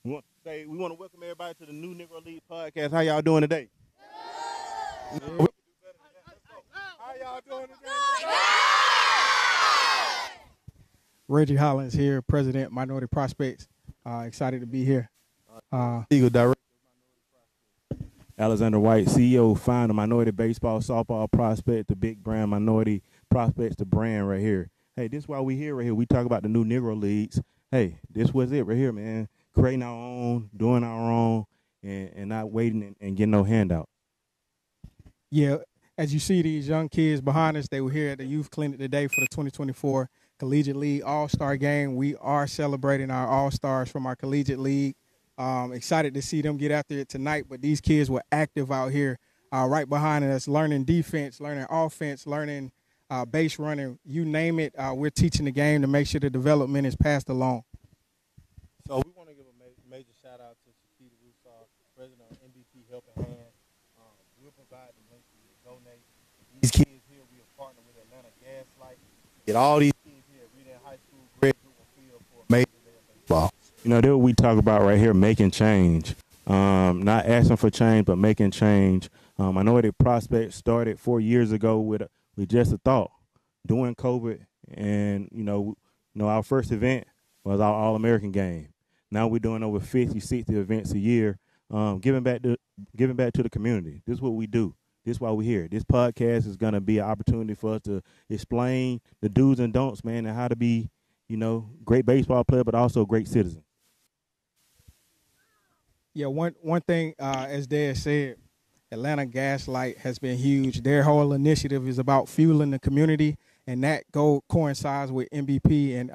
We want to welcome everybody to the new Negro League podcast. How y'all doing today? Yeah. How y'all doing today? Reggie Hollins here, President Minority Prospects. Excited to be here. Eagle Director. Alexander White, CEO, founder, Minority Baseball, Softball Prospect, the Big Brand Minority Prospects, the brand right here. Hey, this is why we here right here. We talk about the new Negro Leagues. Hey, this was it right here, man. Creating our own, doing our own, and not waiting and getting no handout. Yeah, as you see these young kids behind us, they were here at the Youth Clinic today for the 2024 Collegiate League All-Star Game. We are celebrating our All-Stars from our Collegiate League. Excited to see them get after it tonight, but these kids were active out here right behind us, learning defense, learning offense, learning base running, you name it. We're teaching the game to make sure the development is passed along. So we want to give a major shout-out to Shakita Russell, president of MBT Helping Hand. We'll provide the link for you to donate. These kids here, we are partnered with Atlanta Gaslight. Get all these kids here, Reading High School, graduate field for a major day of baseball. You know, that's what we talk about right here, making change. Not asking for change, but making change. Minority Prospect started 4 years ago with just a thought. During COVID, and our first event was our All-American game. Now we're doing over 50, 60 events a year, giving back to the community. This is what we do. This is why we're here. This podcast is going to be an opportunity for us to explain the do's and don'ts, man, and how to be, great baseball player, but also great citizen. Yeah, one thing, as Dad said, Atlanta Gaslight has been huge. Their whole initiative is about fueling the community, and that coincides with MVP and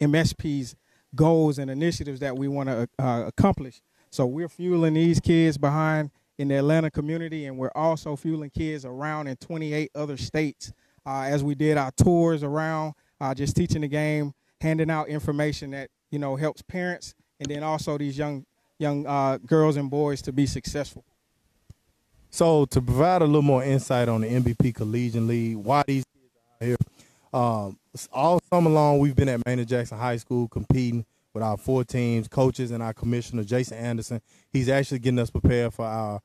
MSP's goals and initiatives that we want to accomplish. So we're fueling these kids behind in the Atlanta community, and we're also fueling kids around in 28 other states as we did our tours around, just teaching the game, handing out information that, helps parents and then also these young girls and boys to be successful. So to provide a little more insight on the MVP Collegiate League, why these kids are out here, all summer long we've been at Maynard Jackson High School competing with our 4 teams, coaches, and our commissioner, Jason Anderson. He's actually getting us prepared for our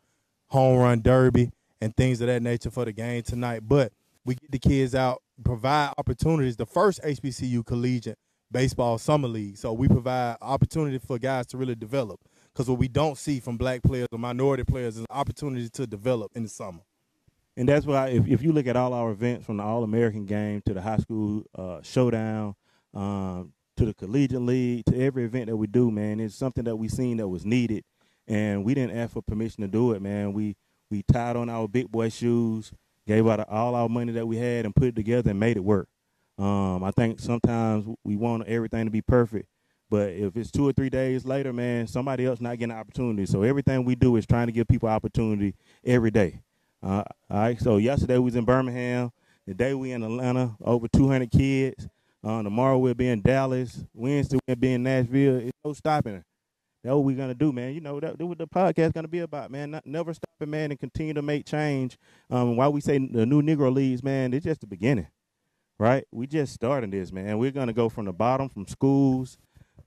home run derby and things of that nature for the game tonight. But we get the kids out, provide opportunities. The first HBCU Collegiate Baseball Summer League. So we provide opportunity for guys to really develop. Because what we don't see from black players or minority players is an opportunity to develop in the summer. And that's why if you look at all our events, from the All-American game to the high school showdown, to the Collegiate League, to every event that we do, man, it's something that we seen that was needed. And we didn't ask for permission to do it, man. We tied on our big boy shoes, gave out all our money that we had and put it together and made it work. I think sometimes we want everything to be perfect. But if it's 2 or 3 days later, man, somebody else not getting an opportunity. So everything we do is trying to give people opportunity every day. All right, so yesterday we was in Birmingham. Today we in Atlanta, over 200 kids. Tomorrow we'll be in Dallas. Wednesday we'll be in Nashville. It's no stopping it. That's what we're going to do, man. That's what the podcast is going to be about, man. Never stopping, man, and continue to make change. Why we say the new Negro Leagues, man, it's just the beginning, right? We just starting this, man. We're going to go from the bottom, from schools,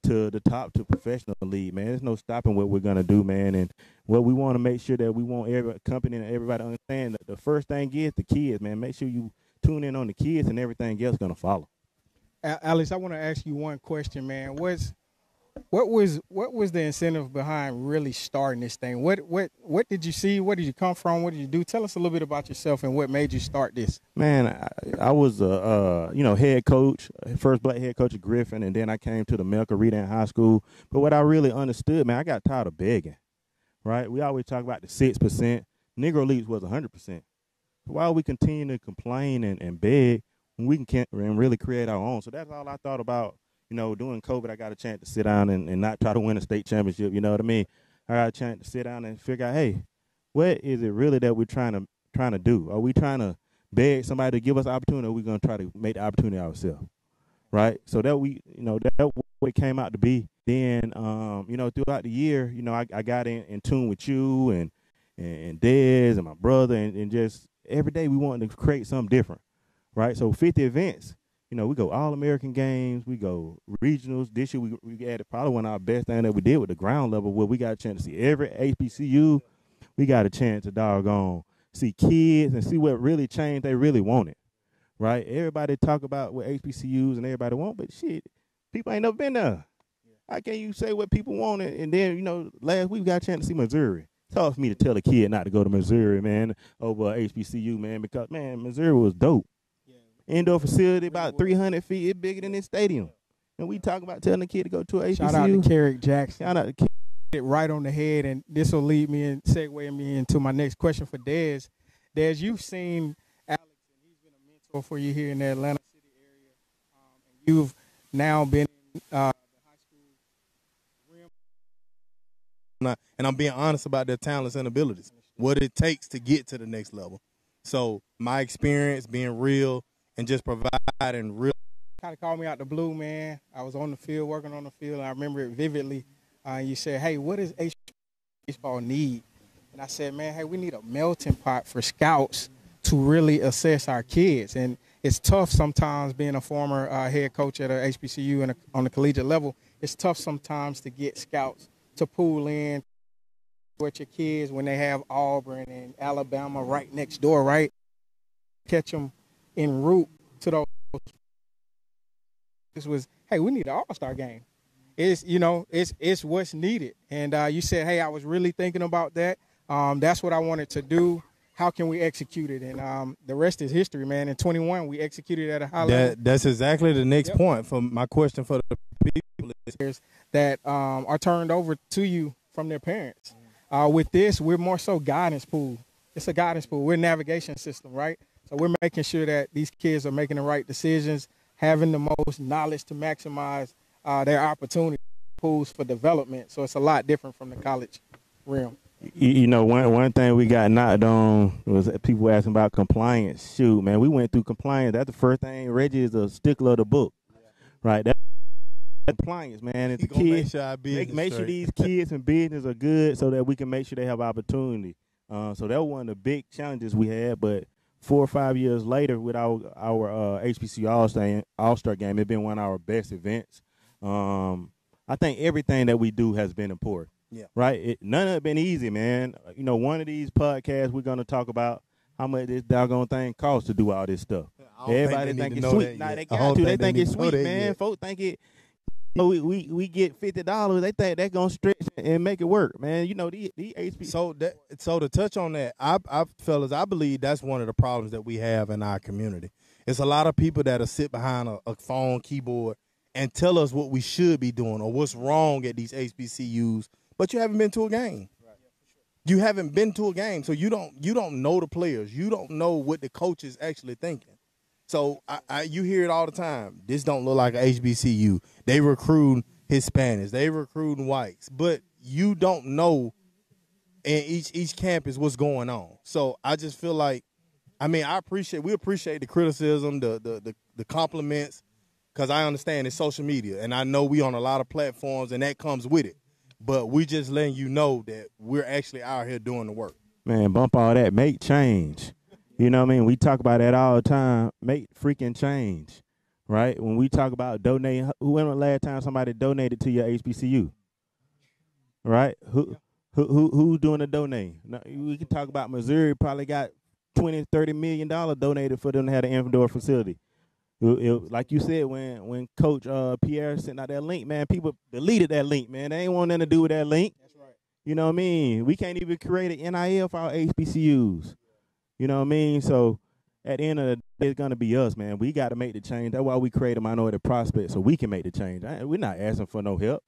to the top, to professional league, man. There's no stopping what we're going to do, man. And what we want to make sure that we want every company and everybody to understand that the first thing is the kids, man. Make sure you tune in on the kids and everything else going to follow. Alex, I want to ask you one question, man. What was the incentive behind really starting this thing? What did you see? Where did you come from? What did you do? Tell us a little bit about yourself and what made you start this. Man, I was a head coach, first black head coach at Griffin, and then I came to the Melka Reed High School. But what I really understood, man, I got tired of begging. Right? We always talk about the 6%. Negro Leagues was 100%. Why we continue to complain and beg when we can and really create our own? So that's all I thought about. During COVID, I got a chance to sit down and not try to win a state championship. You know what I mean? I got a chance to sit down and figure out, hey, what is it really that we're trying to do? Are we trying to beg somebody to give us opportunity, or are we going to try to make the opportunity ourselves? Right? So that what it came out to be. Then, throughout the year, I got in tune with you and Dez and my brother, and just every day we wanted to create something different. Right? So 50 events. You know, we go All-American games, we go regionals. This year we added probably one of our best thing that we did with the ground level, where we got a chance to see every HBCU. We got a chance to doggone see kids and see what really changed they really wanted, right? Everybody talk about what HBCUs and everybody want, but shit, people ain't never been there. How can you say what people wanted? And then, you know, last week we got a chance to see Missouri. It's hard for me to tell a kid not to go to Missouri, man, over HBCU, man, because, man, Missouri was dope. Indoor facility about 300 feet. It's bigger than this stadium. And we talk about telling a kid to go to a HBCU. Shout out to Carrick Jackson. Shout out to Carrick. It right on the head, and this will lead me and segue me into my next question for Dez. Dez, you've seen Alex, and he's been a mentor for you here in the Atlanta City area. And you've now been in the high school realm. And I'm being honest about their talents and abilities, what it takes to get to the next level. So my experience being real and just providing real. Kind of called me out the blue, man. I was on the field, working on the field, and I remember it vividly. You said, hey, what does baseball need? And I said, man, hey, we need a melting pot for scouts to really assess our kids. And it's tough sometimes being a former head coach at a HBCU and on the collegiate level. It's tough sometimes to get scouts to pool in with your kids when they have Auburn and Alabama right next door, right? Catch them en route to those. This was, hey, we need an all-star game. It's, you know, it's what's needed. And you said, hey, I was really thinking about that. That's what I wanted to do. How can we execute it? And the rest is history, man. In 21, we executed at a high level. That's exactly the next point for my question for the people. That are turned over to you from their parents. With this, we're more so guidance pool. It's a guidance pool. We're a navigation system, right? So we're making sure that these kids are making the right decisions, having the most knowledge to maximize their opportunity pools for development. So it's a lot different from the college realm. You know, one thing we got knocked on was people asking about compliance. Shoot, man, we went through compliance. That's the first thing. Reggie is a stickler of the book, right? That's compliance, man. It's the kids. Make sure these kids and business are good so that we can make sure they have opportunity. So that was one of the big challenges we had. But 4 or 5 years later, with our HBCU All-Star game, it's been one of our best events. I think everything that we do has been important. Yeah. Right? None of it been easy, man. You know, one of these podcasts we're going to talk about how much this doggone thing costs to do all this stuff. Everybody think it's sweet. Nah, they got to. They think it's sweet, man. Folks think it. You know, we get $50. They think they're gonna stretch and make it work, man. You know, the HB. So to touch on that, I believe that's one of the problems that we have in our community. It's a lot of people that'll sit behind a phone keyboard and tell us what we should be doing or what's wrong at these HBCUs, but you haven't been to a game. Right. You haven't been to a game, so you don't know the players. You don't know what the coach is actually thinking. So you hear it all the time. This don't look like an HBCU. They recruiting Hispanics. They recruiting whites. But you don't know in each campus what's going on. So I just feel like, I mean, we appreciate the criticism, the compliments, because I understand it's social media. And I know we on a lot of platforms, and that comes with it. But we just letting you know that we're actually out here doing the work. Man, bump all that. Make change. You know what I mean? We talk about that all the time. Make freaking change, right? When we talk about donating, when was the last time somebody donated to your HBCU? Right? Who's doing the donating? Now, we can talk about Missouri probably got $20-30 million donated for them to have an indoor facility. Like you said, when Coach Pierre sent out that link, man, people deleted that link, man. They ain't want nothing to do with that link. That's right. You know what I mean? We can't even create an NIL for our HBCUs. You know what I mean? So at the end of the day, it's going to be us, man. We got to make the change. That's why we create a minority prospect, so we can make the change. We're not asking for no help.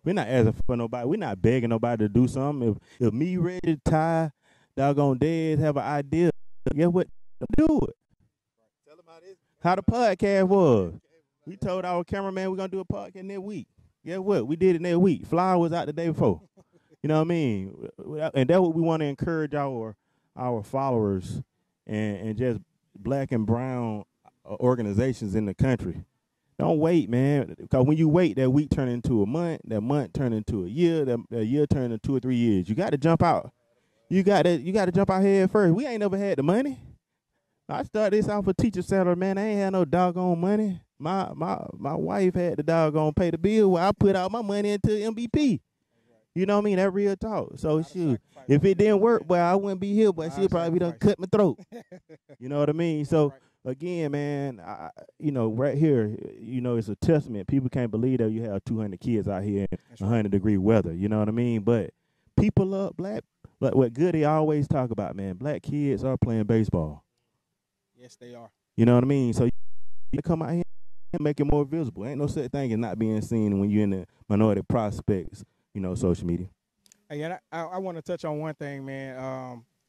We're not asking for nobody. We're not begging nobody to do something. If me, Reggie, Ty, doggone Dez have an idea, guess what? Do it. How the podcast was. We told our cameraman we're going to do a podcast next week. Guess what? We did it next week. Flyer was out the day before. You know what I mean? And that's what we want to encourage our followers and just black and brown organizations in the country. Don't wait, man, because when you wait, that week turn into a month, that month turn into a year, that year turn into 2 or 3 years. You got to jump out. You got to jump out head first. We ain't never had the money. I started this off a teacher salary, man. I ain't had no doggone money. my wife had the doggone pay the bill where I put out my money into MVP. You know what I mean? That real talk. So shoot, if it didn't work, boy, I wouldn't be here, but she'll probably done cut my throat. You know what I mean? So again, man, right here, it's a testament. People can't believe that you have 200 kids out here in 100-degree weather. You know what I mean? But people love black. Like what Goody always talk about, man. Black kids are playing baseball. Yes, they are. You know what I mean? So you come out here and make it more visible. Ain't no such thing as not being seen when you're in the minority prospects. Social media. Hey, and I want to touch on one thing, man.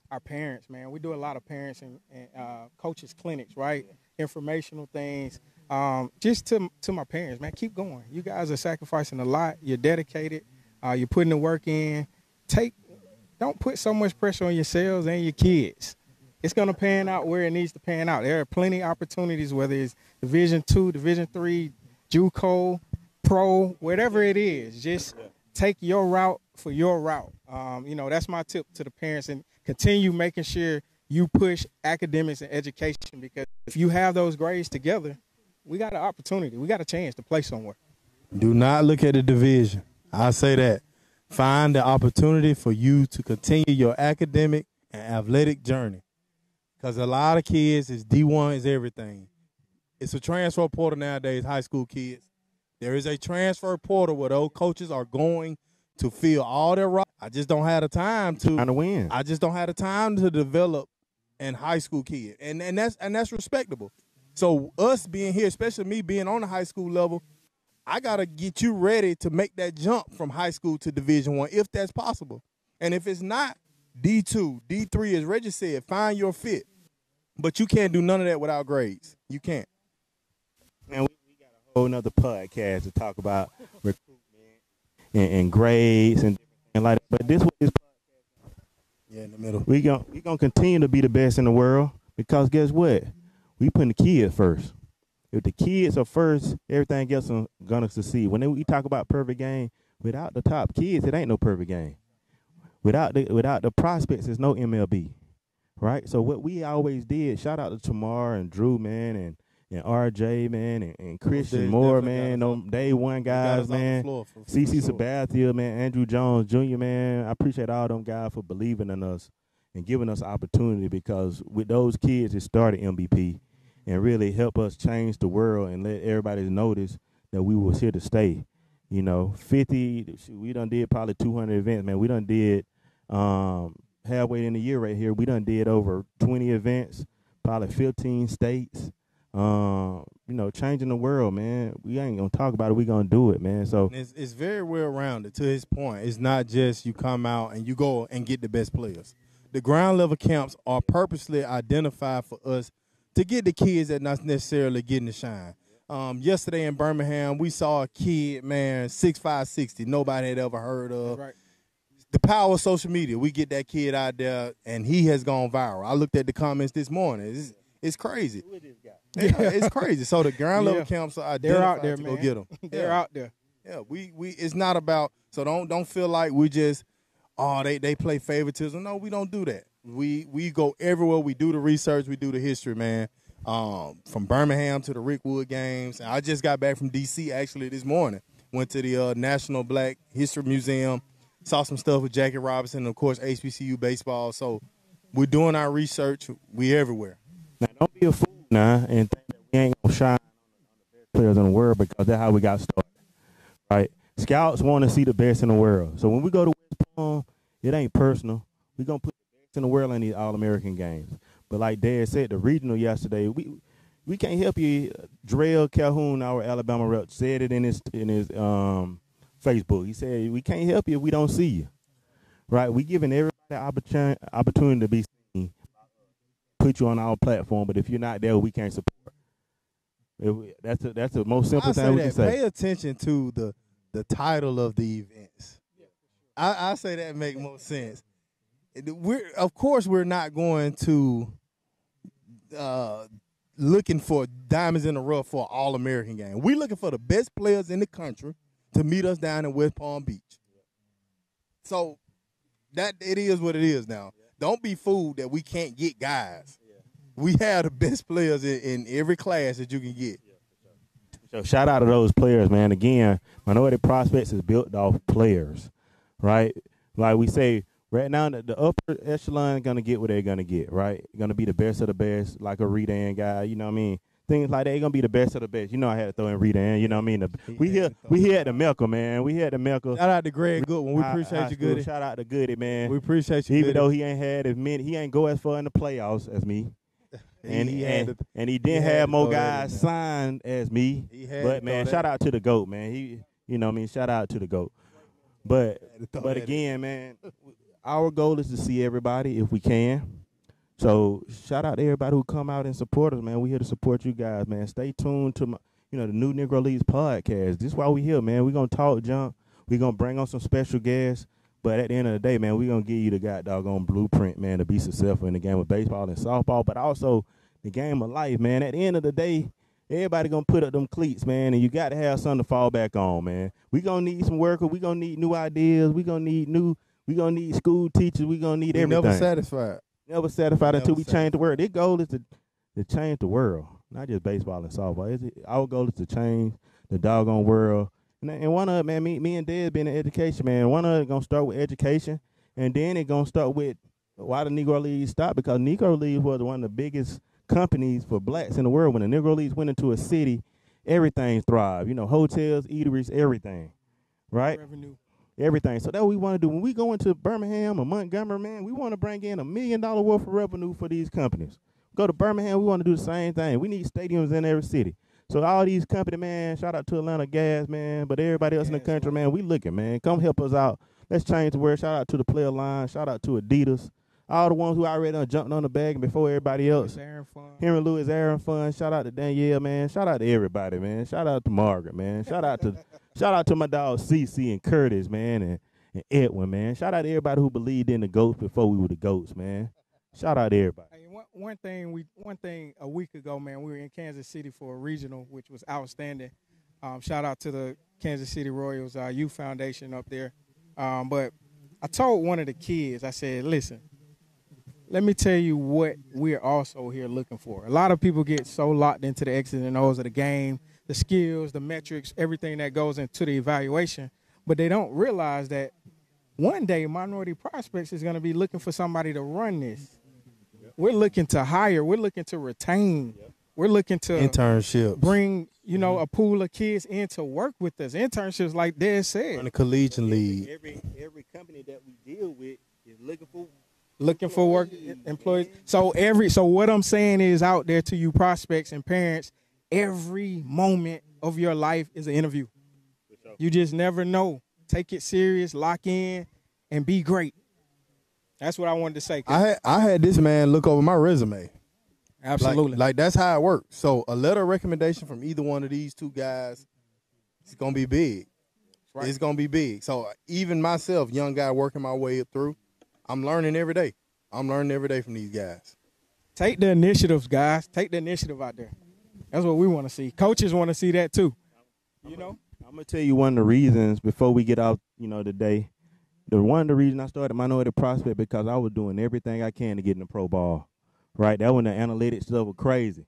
Our parents, man. We do a lot of parents and coaches clinics, right? Informational things. Just to my parents, man, keep going. You guys are sacrificing a lot. You're dedicated. You're putting the work in. Don't put so much pressure on yourselves and your kids. It's going to pan out where it needs to pan out. There are plenty of opportunities, whether it's Division II, Division III, JUCO, Pro, whatever it is. Just take your route for your route. That's my tip to the parents, and continue making sure you push academics and education, because if you have those grades together, we got an opportunity. We got a chance to play somewhere. Do not look at the division. I say that. Find the opportunity for you to continue your academic and athletic journey, because a lot of kids is D1 is everything. It's a transfer portal nowadays, high school kids. There is a transfer portal where those coaches are going to fill all their roles. I just don't have the time to win. I just don't have the time to develop in high school kid, and that's respectable. So us being here, especially me being on the high school level, I gotta get you ready to make that jump from high school to Division I, if that's possible. And if it's not, D2, D3, as Reggie said, find your fit. But you can't do none of that without grades. You can't. Man, we got a whole nother podcast to talk about recruitment and grades and like that. But this podcast, in the middle. We gonna continue to be the best in the world, because guess what? We putting the kids first. If the kids are first, everything else is gonna succeed. When we talk about perfect game, without the top kids, it ain't no perfect game. Without the prospects, there's no MLB, right? So what we always did, shout out to Tamar and Drew, man, and RJ, man, and Christian Moore, man, day one guys, man, CC Sabathia, man, Andrew Jones Jr., man. I appreciate all them guys for believing in us and giving us opportunity, because with those kids, it started MVP and really helped us change the world and let everybody notice that we was here to stay. 50, we done did probably 200 events, man. We done did halfway in the year right here. We done did over 20 events, probably 15 states. Changing the world, man. We ain't gonna talk about it. We gonna do it, man. So it's very well rounded. To his point, it's not just you come out and you go and get the best players. The ground level camps are purposely identified for us to get the kids that not necessarily getting the shine. Yesterday in Birmingham, we saw a kid, man, 6'5", 60, nobody had ever heard of. Right. The power of social media, we get that kid out there, and he has gone viral. I looked at the comments this morning. It's crazy. who is this guy? Yeah, it's crazy. So the ground level camps are identified. They're out there, to man. go get them. They're out there. Yeah, we it's not about, so don't feel like we just they play favoritism. No, we don't do that. We go everywhere. We do the research. We do the history, man. From Birmingham to the Rickwood games. And I just got back from D.C. actually this morning. Went to the National Black History Museum. Saw some stuff with Jackie Robinson and, of course, HBCU baseball. So we're doing our research. We everywhere. Now, don't be a fool now and think that we ain't gonna shine on the best players in the world, because that's how we got started, right? Scouts want to see the best in the world. So when we go to West Palm, it ain't personal. We're gonna put the best in the world in these All-American games. But like Dad said, the regional yesterday, we can't help you. Drell Calhoun, our Alabama rep, said it in his Facebook. He said, we can't help you if we don't see you, right? We giving everybody opportunity to be seen, put you on our platform, but if you're not there, we can't support. That's the most simple thing we can say. Pay attention to the title of the events. I say that make more sense. Of course we're not going to looking for diamonds in the rough for an All-American game. We're looking for the best players in the country to meet us down in West Palm Beach. So that it is what it is now. Don't be fooled that we can't get guys. We have the best players in every class that you can get. So shout out to those players, man. Again, Minority Prospects is built off players, right? Like we say, right now the upper echelon is gonna get what they're gonna get, right? Gonna be the best of the best, like a Redan guy, you know what I mean? Things like that, they're gonna be the best of the best. You know I had to throw in Redan, you know what I mean? We here at the Mecca, man. We here at the Mecca. Shout out to Greg Goodwin. We appreciate you, Goody. Shout out to Goody, man. We appreciate you, Even Goody. though he ain't had as many, he ain't go as far in the playoffs as me. And he didn't have more guys signed as me. But man, shout out to the GOAT, man. You know what I mean? Shout out to the GOAT. But again, man, our goal is to see everybody if we can. So shout out to everybody who come out and support us, man. We here to support you guys, man. Stay tuned to the new Negro Leagues podcast. This is why we here, man. We gonna talk junk. We gonna bring on some special guests. But at the end of the day, man, we're going to give you the doggone blueprint, man, to be successful in the game of baseball and softball, but also the game of life, man. At the end of the day, everybody going to put up them cleats, man, and you got to have something to fall back on, man. We going to need some workers. We going to need new ideas. We going to need school teachers. We going to need everything. Never satisfied. Never satisfied until we change the world. Their goal is to change the world, not just baseball and softball. Our goal is to change the doggone world. And one of it, man, me and Dad been in education, man. One of it going to start with education, and then it going to start with why the Negro Leagues stopped, because Negro Leagues was one of the biggest companies for blacks in the world. When the Negro Leagues went into a city, everything thrived. You know, hotels, eateries, everything, right? Revenue. Everything. So that's what we want to do. When we go into Birmingham or Montgomery, man, we want to bring in $1 million worth of revenue for these companies. Go to Birmingham, we want to do the same thing. We need stadiums in every city. So all these company, man, shout out to Atlanta Gas, man, but everybody else in the country, man, we looking, man. Come help us out. Let's change the world. Shout out to the player line. Shout out to Adidas. All the ones who already done jumped on the bag before everybody else. Henry Lewis, Aaron Fun. Shout out to Danielle, man. Shout out to everybody, man. Shout out to Margaret, man. Shout out to my dog CC and Curtis, man, and Edwin, man. Shout out to everybody who believed in the GOATs before we were the GOATs, man. Shout out to everybody. Hey, one thing a week ago, man, we were in Kansas City for a regional, which was outstanding. Shout out to the Kansas City Royals Youth Foundation up there. But I told one of the kids, I said, listen, let me tell you what we're also here looking for. A lot of people get so locked into the X's and O's of the game, the skills, the metrics, everything that goes into the evaluation, but they don't realize that one day Minority Prospects is going to be looking for somebody to run this. We're looking to hire. We're looking to retain. We're looking to internships. Bring, a pool of kids in to work with us. Internships, like Dad said. On the Collegiate League. Every company that we deal with is looking for work employees. So what I'm saying is out there to you prospects and parents, every moment of your life is an interview. You just never know. Take it serious, lock in, and be great. That's what I wanted to say. I had this man look over my resume. Absolutely. Like that's how it works. So a letter of recommendation from either one of these two guys, it's going to be big. Right. It's going to be big. So even myself, young guy working my way through, I'm learning every day. I'm learning every day from these guys. Take the initiatives, guys. Take the initiative out there. That's what we want to see. Coaches want to see that too. I'm going to tell you one of the reasons before we get out, today. One of the reasons I started Minority Prospect because I was doing everything I can to get in the pro ball, right? That when the analytics stuff was crazy,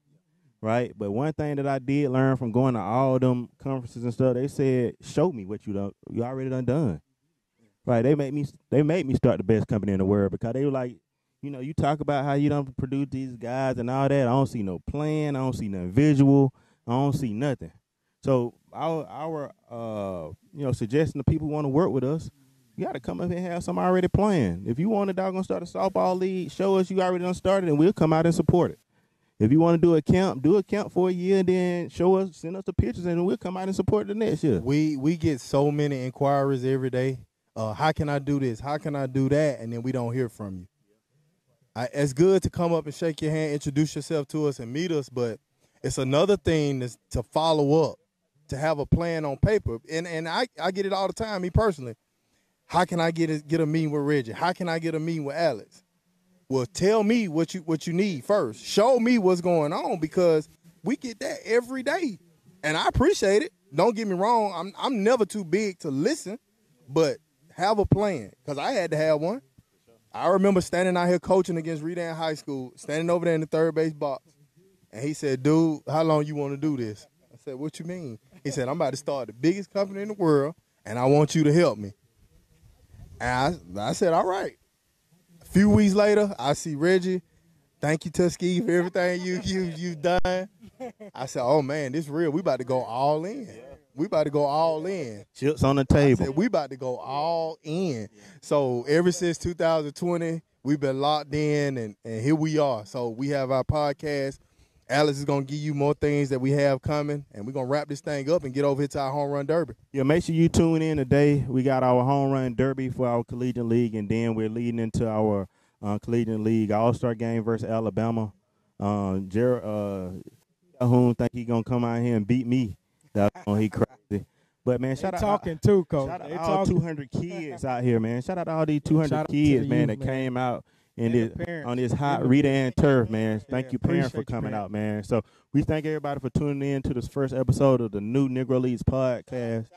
right? But one thing that I did learn from going to all them conferences and stuff, they said, show me what you already done. Right? They made me start the best company in the world because they were like, you talk about how you done produce these guys and all that. I don't see no plan. I don't see nothing visual. I don't see nothing. So our suggestion to people who want to work with us, you got to come up and have some already planned. If you want to start a softball league, show us you already done started, and we'll come out and support it. If you want to do a camp for a year, and then send us the pictures, and we'll come out and support the next year. We get so many inquiries every day. How can I do this? How can I do that? And then we don't hear from you. It's good to come up and shake your hand, introduce yourself to us, and meet us, but it's another thing to follow up, to have a plan on paper. And I get it all the time, me personally. How can I get a meeting with Reggie? How can I get a meeting with Alex? Well, tell me what you need first. Show me what's going on because we get that every day, and I appreciate it. Don't get me wrong. I'm never too big to listen, but have a plan because I had to have one. I remember standing out here coaching against Redan High School, standing over there in the third base box, and he said, "Dude, how long you want to do this?" I said, what you mean? He said, I'm about to start the biggest company in the world, and I want you to help me. And I said, all right. A few weeks later, I see Reggie. Thank you, Tuskegee, for everything you've done. I said, oh, man, this real. We about to go all in. We about to go all in. Chips on the table. I said, we about to go all in. So ever since 2020, we've been locked in, and here we are. So we have our podcast. Alex is going to give you more things that we have coming, and we're going to wrap this thing up and get over here to our home run derby. Yeah, make sure you tune in today. We got our home run derby for our Collegiate League, and then we're leading into our Collegiate League All-Star game versus Alabama. Jared Calhoun think he's going to come out here and beat me. He crazy. But, man, shout out. Talking too, Coach. Shout out to all 200 kids out here, man. Shout out to all these 200 kids, man, that came out on this hot Rita and Turf, man. Thank you, parents, for coming out, man. So we thank everybody for tuning in to this first episode of the new Negro Leads podcast.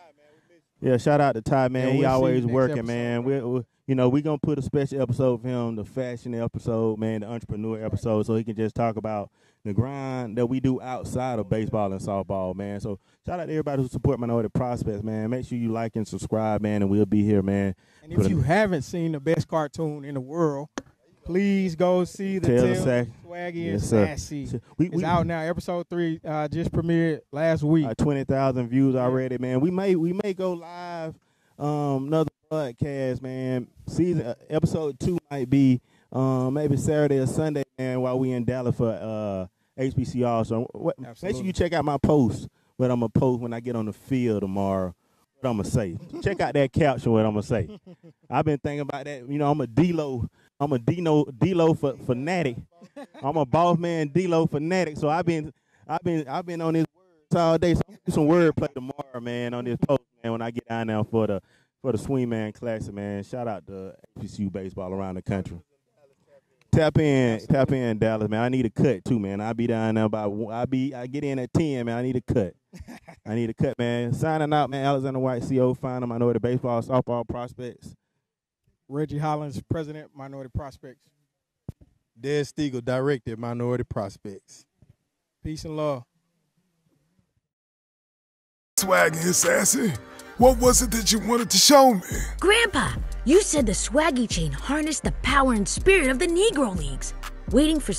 Yeah, shout out to Ty, man. He always working, man. We're going to put a special episode for him, the fashion episode, man, the entrepreneur episode, so he can just talk about the grind that we do outside of baseball and softball, man. So shout out to everybody who support Minority Prospects, man. Make sure you like and subscribe, man, and we'll be here, man. And if you haven't seen the best cartoon in the world, please go see the Tell Swaggy and Sassy. It's out now. Episode 3 just premiered last week. 20,000 views already, man. We may go live another podcast, man. Episode 2 might be maybe Saturday or Sunday, man, while we in Dallas for HBCR. So make sure you check out my post, what I'm going to post when I get on the field tomorrow. What I'm going to say. Check out that caption, what I'm going to say. I've been thinking about that. I'm a D-Lo for fanatic. I'm a boss man D-Lo fanatic. So I've been on this words all day. So I'm gonna do some wordplay tomorrow, man, on this post, man, when I get down there for the Swing Man Classic, man. Shout out to HBCU baseball around the country. Tap in, Dallas, man. I need a cut too, man. I'll be down there I get in at 10, man. I need a cut. Man. Signing out, man. Alexander White, CO, founder, Minority Baseball, Softball Prospects. Reggie Hollins, President, Minority Prospects. Des Stiegel, Director, Minority Prospects. Peace and love. Swaggy and Sassy, what was it that you wanted to show me? Grandpa, you said the Swaggy chain harnessed the power and spirit of the Negro Leagues. Waiting for